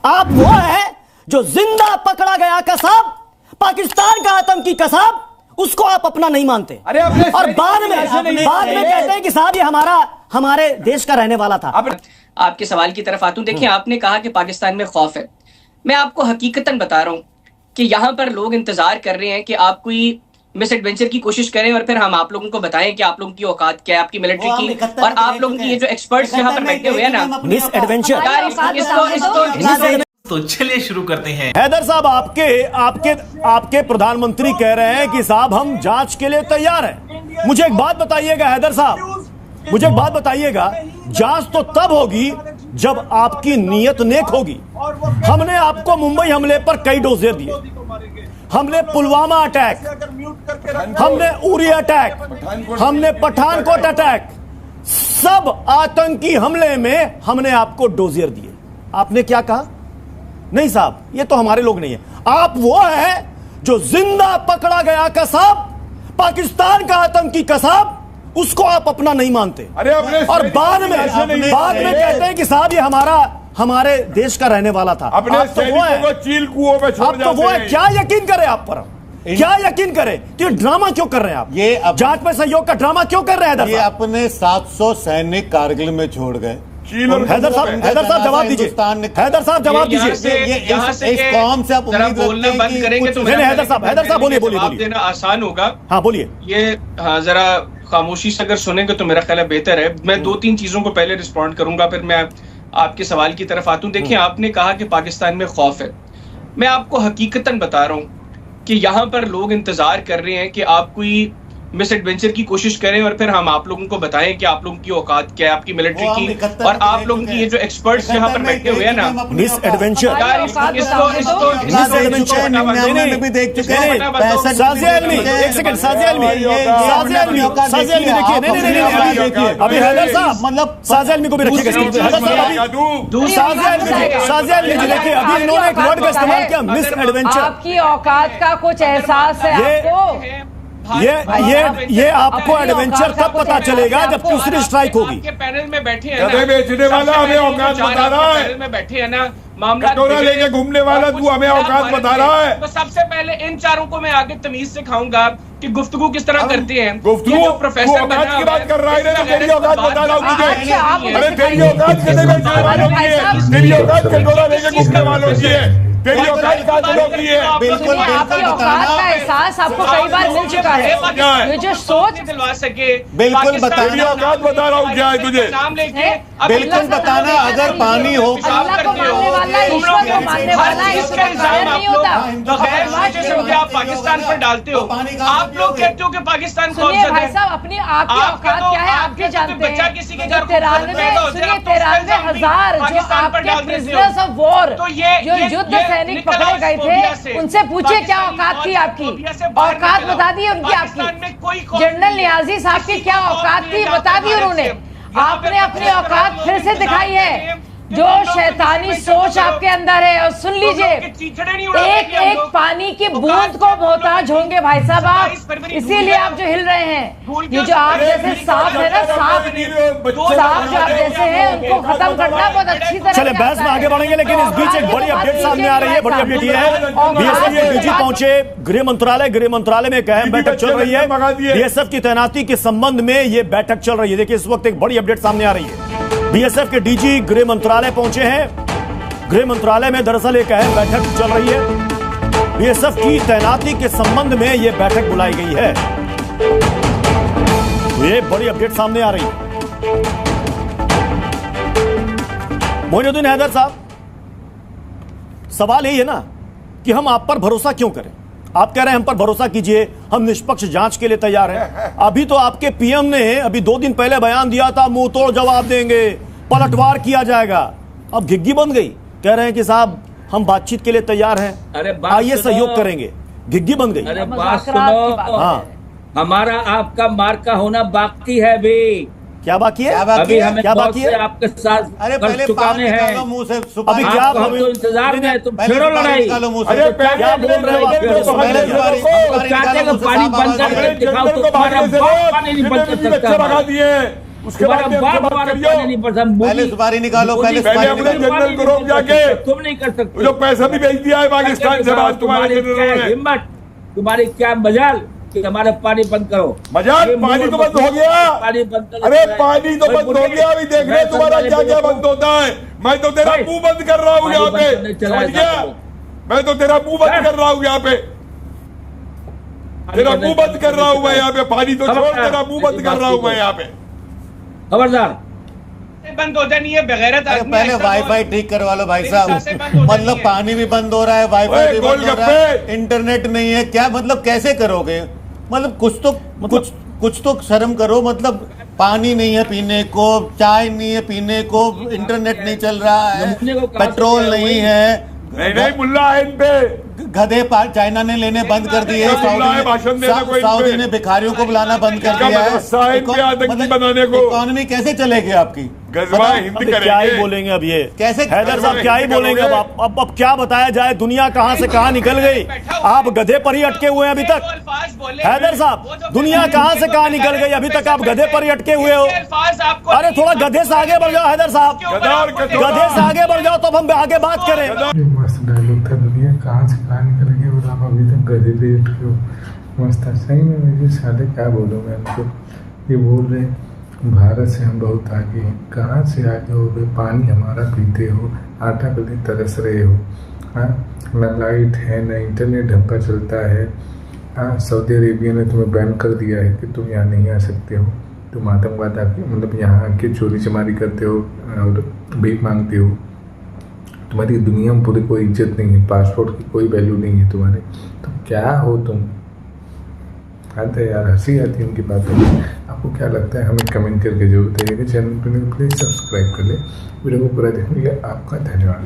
आप वो है जो जिंदा पकड़ा गया कसाब, पाकिस्तान का आतंकी कसाब, उसको आप अपना नहीं मानते। और बाद में कहते हैं कि साहब ये हमारे देश का रहने वाला था। आपके सवाल की तरफ आता हूं। देखिए, आपने कहा कि पाकिस्तान में खौफ है। मैं आपको हकीकतन बता रहा हूं कि यहां पर लोग इंतजार कर रहे हैं कि आप कोई मिस एडवेंचर की कोशिश करें और फिर हम आप लोगों को बताएं कि आप लोगों की औकात क्या है, आपकी मिलिट्री की, और आप लोगों की ये जो एक्सपर्ट्स यहाँ पर बैठे हुए हैं ना, मिस एडवेंचर। तो चलिए शुरू करते हैं। हैदर साहब, आपके प्रधानमंत्री कह रहे हैं कि साहब हम जांच के लिए तैयार हैं। मुझे एक बात बताइएगा हैदर साहब, मुझे एक बात बताइएगा, जांच तो तब होगी जब आपकी नीयत नेक होगी। हमने आपको मुंबई हमले पर कई डोज़े दिए, हमने पुलवामा अटैक, हमने उरी अटैक, हमने पठानकोट अटैक, सब आतंकी हमले में हमने आपको डोजियर दिए। आपने क्या कहा? नहीं साहब, ये तो हमारे लोग नहीं है। आप वो है जो जिंदा पकड़ा गया कसाब, पाकिस्तान का आतंकी कसाब, उसको आप अपना नहीं मानते। और बाद में कहते हैं कि साहब ये हमारे देश का रहने वाला था। अपने आप तो वो है, चील कुओं में छोड़ आप तो वो है। क्या यकीन करें आप पर, क्या यकीन करें? तो ये ड्रामा क्यों कर रहे हैं आप? ये जांच में सहयोग का ड्रामा क्यों कर रहे हैं? ये अपने 700 सैनिक कारगिल में छोड़ गए। हैदर साहब जवाब दीजिए। हैदर साहब जवाब दीजिए। इस कौम से आप उम्मीद बोलना बंद करेंगे तो हैदर साहब बोलिए। जवाब देना आसान होगा। हाँ बोलिए। ये जरा खामोशी से अगर सुनेंगे तो मेरा ख्याल है बेहतर है। मैं 2-3 चीजों को पहले रिस्पॉन्ड करूंगा, फिर मैं आपके सवाल की तरफ आता हूं। देखिए, आपने कहा कि पाकिस्तान में खौफ है। मैं आपको हकीकतन बता रहा हूं कि यहां पर लोग इंतजार कर रहे हैं कि आप कोई मिस एडवेंचर की कोशिश करें और फिर हम आप लोगों को बताएं कि आप लोगों की औकात क्या है, आपकी मिलिट्री की, और आप लोगों की ये जो एक्सपर्ट्स यहाँ पर बैठे हुए हैं ना, मिस एडवेंचर भी देख चुके हैं। एक सेकंड, साजिया देखिए, नहीं अभी हैदर साहब, मतलब साजिया को भी रखिएगा। साजिया देखिए, अभी इन्होंने एक वर्ड का इस्तेमाल किया, मिस एडवेंचर। आपकी औकात का कुछ एहसास है आपको? ये आपको एडवेंचर तब पता चलेगा जब दूसरी स्ट्राइक होगी। आपके पैनल में बैठे हैं ना, बेचने वाला हमें औकात बता रहा है, पैनल में बैठे हैं ना, मामला कटोरा लेके घूमने वाला तू हमें औकात बता रहा है। तो सबसे पहले इन चारों को मैं आगे तमीज सिखाऊंगा कि गुफ्तगू किस तरह करते हैं। गुफ्तगू प्रोफेसर की बात कर रहा है, तेरी औकात बता रहा हूँ तुझे। अरे तेरी औकात कितने बेचने वालों की है? तेरी औकात कटोरा लेके घूमने वालों की है? तेरी औकात काजलों की है? बिल्कुल आपकी औकात का एहसास आपको कई बार मिल चुका है। ये जो सोच दिलवा सके, बिल्कुल बताना। तेरी औकात बता रहा हूँ क्या है तुझे? नाम लेके बिल्कुल बताना। अगर पानी हो, अल्लाह को मानने वाला, ईश्वर को मानने वाला, इसका इल्जाम नहीं होता। आप पाकिस्तान पर डालते हो, आप लोग कहते हो कि पाकिस्तान को भाई साहब, अपनी आपकी औकात क्या है आपके जानते हैं। 93,000 जो आपके प्रिजनर्स ऑफ वॉर, जो युद्ध सैनिक पकड़े गए थे, उनसे पूछिए क्या औकात थी आपकी। औकात बता दी उनकी। आपकी जनरल नियाजी साहब की क्या औकात थी बता दी उन्होंने। आपने अपनी औकात फिर से दिखाई है। जो शैतानी सोच आपके अंदर है, और सुन लीजिए, एक पानी की बूंद को मोहताज होंगे भाई साहब आप, इसीलिए आप जो हिल रहे हैं। ये जो आप जैसे सांप है ना, सांप जो आप जैसे हैं, उनको खत्म करना बहुत अच्छी तरह। चले बहस में आगे बढ़ेंगे, लेकिन इस बीच एक बड़ी अपडेट सामने आ रही है। बड़ी अपडेट ये है, बीएसएफ के डीजी पहुंचे गृह मंत्रालय में एक अहम बैठक चल रही है। बीएसएफ की तैनाती के संबंध में ये बैठक चल रही है। देखिए, इस वक्त एक बड़ी अपडेट सामने आ रही है। बीएसएफ के डीजी गृह मंत्रालय पहुंचे हैं। गृह मंत्रालय में दरअसल एक अहम बैठक चल रही है। बीएसएफ की तैनाती के संबंध में यह बैठक बुलाई गई है। तो ये बड़ी अपडेट सामने आ रही है। मोइनुद्दीन हैदर साहब, सवाल यही है ना कि हम आप पर भरोसा क्यों करें? आप कह रहे हैं हम पर भरोसा कीजिए, हम निष्पक्ष जांच के लिए तैयार हैं। अभी तो आपके पीएम ने अभी 2 दिन पहले बयान दिया था, मुंह तोड़ जवाब देंगे, पलटवार किया जाएगा। अब घिग्गी बन गई, कह रहे हैं कि साहब हम बातचीत के लिए तैयार हैं, आइए सहयोग करेंगे। घिग्गी बन गई। अरे बात सुनो, हाँ, हमारा आपका मार्का होना बाकी है भी। क्या बाकी है? अभी हमें क्या बाकी है? आपके साथ कर चुकाने हैं। अभी क्या हम तो इंतजार में, तुम छेड़ो लड़ाई। अरे क्या बोल रहे हो आप? चाहते हैं पानी बंद कर दिखाओ, तो तुम्हारा बाप पानी नहीं बंद कर सकता। उसके बाद तुम्हारा बाप हमारा पानी नहीं पड़ता। पहले सुपारी निकालो, पहले पहले अपने जनरल को रोक जाके, तुम नहीं कर सकते। जो पैसा भी भेज दिया है पाकिस्तान से बाद तुम्हारे जनरलों ने। हिम्मत, तुम्हारी क्या मजाल कि हमारा पानी बंद करो। मजाल, पानी तो बंद हो गया। पानी बंद करो। अरे पानी तो बंद हो गया, अभी देख रहे तुम्हारा क्या क्या बंद होता है। मैं तो तेरा मुंह बंद कर रहा हूँ यहाँ पे, समझ गया? मैं तो तेरा मुंह बंद कर रहा हूँ यहाँ पे, तेरा मुंह बंद कर रहा हूँ मैं यहाँ पे। पानी तो छोड़, तेरा मुंह बंद कर रहा हूँ मैं यहाँ पे। खबरदार, बंद होता नहीं है बगैर। पहले वाईफाई ठीक करवा लो भाई साहब। मतलब पानी भी बंद हो रहा है, वाईफाई भी बंद हो रहा है, इंटरनेट नहीं है, क्या मतलब कैसे करोगे? मतलब कुछ तो शर्म करो। मतलब पानी नहीं है पीने को, चाय नहीं है पीने को, इंटरनेट नहीं चल रहा है, पेट्रोल नहीं है। नहीं मुल्ला है इन पे। गधे चाइना ने लेने बंद कर दिए, सऊदी ने भिखारियों को बुलाना बंद कर दिया है। इकोनॉमी कैसे चलेगी आपकी? क्या ही बोलेंगे अब ये कैसे? हैदर साहब क्या ही बोलेंगे अब क्या बताया जाए? दुनिया कहां से कहां निकल गई, आप गधे पर ही अटके हुए हैं अभी तक। हैदर साहब, दुनिया कहां से कहां निकल गई, अभी तक आप गधे पर ही अटके हुए हो। अरे थोड़ा गधे से आगे बढ़ जाओ हैदर साहब, गधे से आगे बढ़ जाओ तब हम आगे बात करें। मस्त डायलॉग था, दुनिया कहाँ से कहाँ निकल गई और आप अभी तक गधे पे अटके हो। मस्त था सही में। मुझे साले क्या बोलूँ मैं उनको। ये बोल रहे भारत से हम बहुत आगे हैं। कहाँ से आगे हो गए? पानी हमारा पीते हो, आटा के लिए तरस रहे हो। हाँ, ना लाइट है, ना इंटरनेट ढंग का चलता है। हाँ, सऊदी अरेबिया ने तुम्हें बैन कर दिया है कि तुम यहाँ नहीं आ सकते हो। तुम आतंकवाद आके मतलब यहाँ आके चोरी चमारी करते हो और भीख मांगते हो। तुम्हारी दुनिया में पूरी कोई इज्जत नहीं है, पासपोर्ट की कोई वैल्यू नहीं है तुम्हारे। तो क्या हो तुम? आते हैं यार, हंसी आती है उनकी बातों में। आपको क्या लगता है हमें कमेंट करके जरूर बताइएगा। चैनल पर प्लीज़ सब्सक्राइब कर ले। वीडियो को पूरा देखने के लिए आपका धन्यवाद।